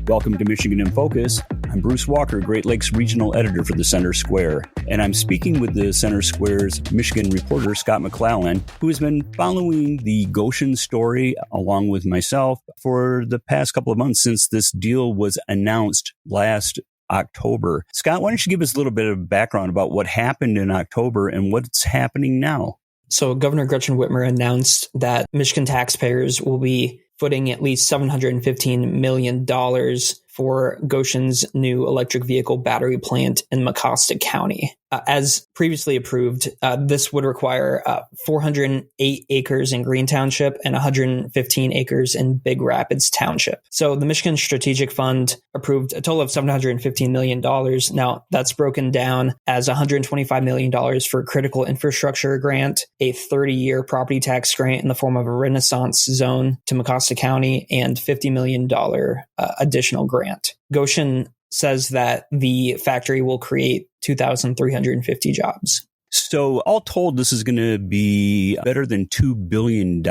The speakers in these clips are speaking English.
Welcome to Michigan in Focus. I'm Bruce Walker, Great Lakes Regional Editor for the Center Square, and I'm speaking with the Center Square's Michigan reporter, Scott McClellan, who has been following the Gotion story along with myself for the past couple of months since this deal was announced last October. Scott, why don't you give us a little bit of background about what happened in October and what's happening now? So Governor Gretchen Whitmer announced that Michigan taxpayers will be footing at least $715 million for Gotion's new electric vehicle battery plant in Mecosta County. As previously approved, this would require 408 acres in Green Township and 115 acres in Big Rapids Township. So the Michigan Strategic Fund approved a total of $715 million. Now, that's broken down as $125 million for critical infrastructure grant, a 30-year property tax grant in the form of a Renaissance zone to Mecosta County, and $50 million additional grant. Gotion says that the factory will create 2,350 jobs. So all told, this is going to be better than $2 billion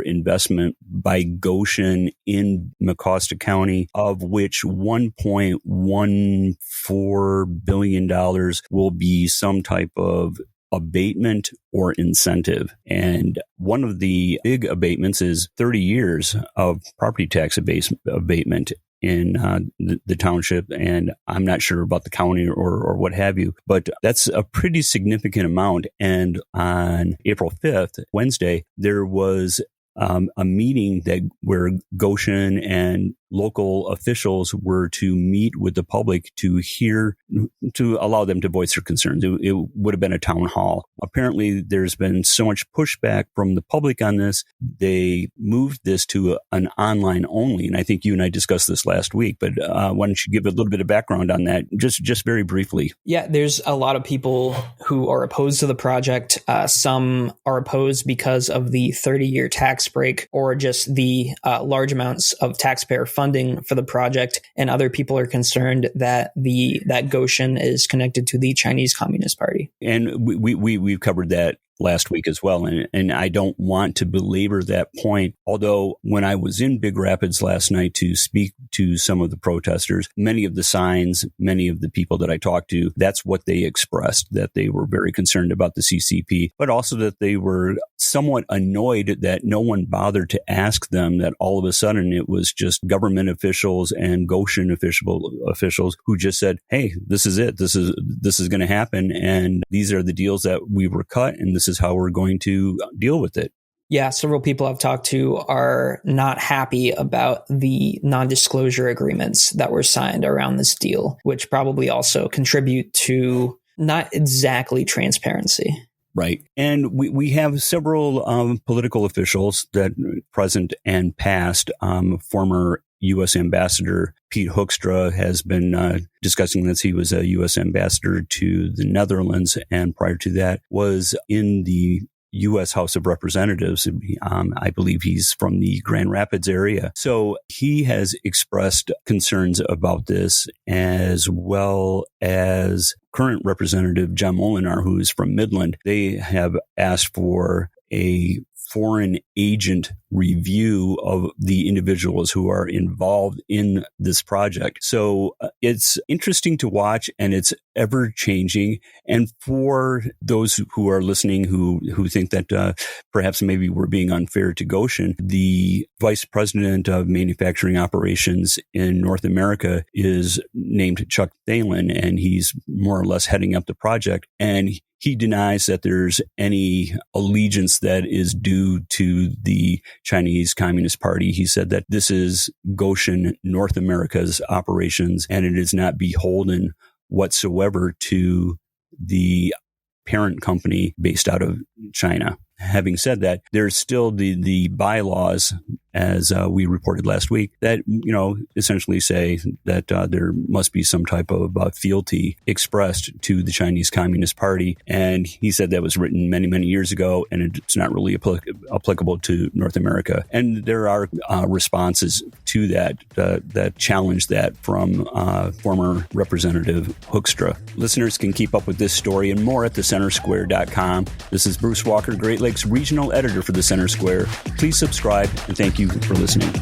investment by Gotion in Mecosta County, of which $1.14 billion will be some type of abatement or incentive. And one of the big abatements is 30 years of property tax abatement in the township, and I'm not sure about the county or what have you, but that's a pretty significant amount. And on April 5th, Wednesday, there was a meeting where Gotion and local officials were to meet with the public to allow them to voice their concerns. It would have been a town hall. Apparently, there's been so much pushback from the public on this, they moved this to an online only. And I think you and I discussed this last week, but why don't you give a little bit of background on that, just very briefly? Yeah, there's a lot of people who are opposed to the project. Some are opposed because of the 30-year tax break or just the large amounts of taxpayer funding for the project, and other people are concerned that Gotion is connected to the Chinese Communist Party. And we've covered that last week as well. And I don't want to belabor that point. Although when I was in Big Rapids last night to speak to some of the protesters, many of the signs, many of the people that I talked to, that's what they expressed, that they were very concerned about the CCP, but also that they were somewhat annoyed that no one bothered to ask them, that all of a sudden it was just government officials and Gotion officials who just said, hey, this is it. This is going to happen. And these are the deals that we were cut, and this is how we're going to deal with it. Yeah, several people I've talked to are not happy about the non-disclosure agreements that were signed around this deal, which probably also contribute to not exactly transparency. Right. And we have several political officials that present and past. Former U.S. Ambassador Pete Hoekstra has been discussing this. He was a U.S. ambassador to the Netherlands, and prior to that was in the U.S. House of Representatives. I believe he's from the Grand Rapids area. So he has expressed concerns about this, as well as current Representative John Molinar, who is from Midland. They have asked for a foreign agent review of the individuals who are involved in this project. So it's interesting to watch, and it's ever changing. And for those who are listening who think that perhaps maybe we're being unfair to Gotion, the vice president of manufacturing operations in North America is named Chuck Thalen, and he's more or less heading up the project. And he denies that there's any allegiance that is due to the Chinese Communist Party. He said that this is Gotion North America's operations, and it is not beholden whatsoever to the parent company based out of China. Having said that, there's still the bylaws, as we reported last week, that, essentially say that there must be some type of fealty expressed to the Chinese Communist Party. And he said that was written many, many years ago, and it's not really applicable to North America. And there are responses to that challenge that from former Representative Hoekstra. Listeners can keep up with this story and more at thecentersquare.com. This is Bruce Walker, Great Lakes Regional Editor for the Center Square. Please subscribe, and thank you for listening.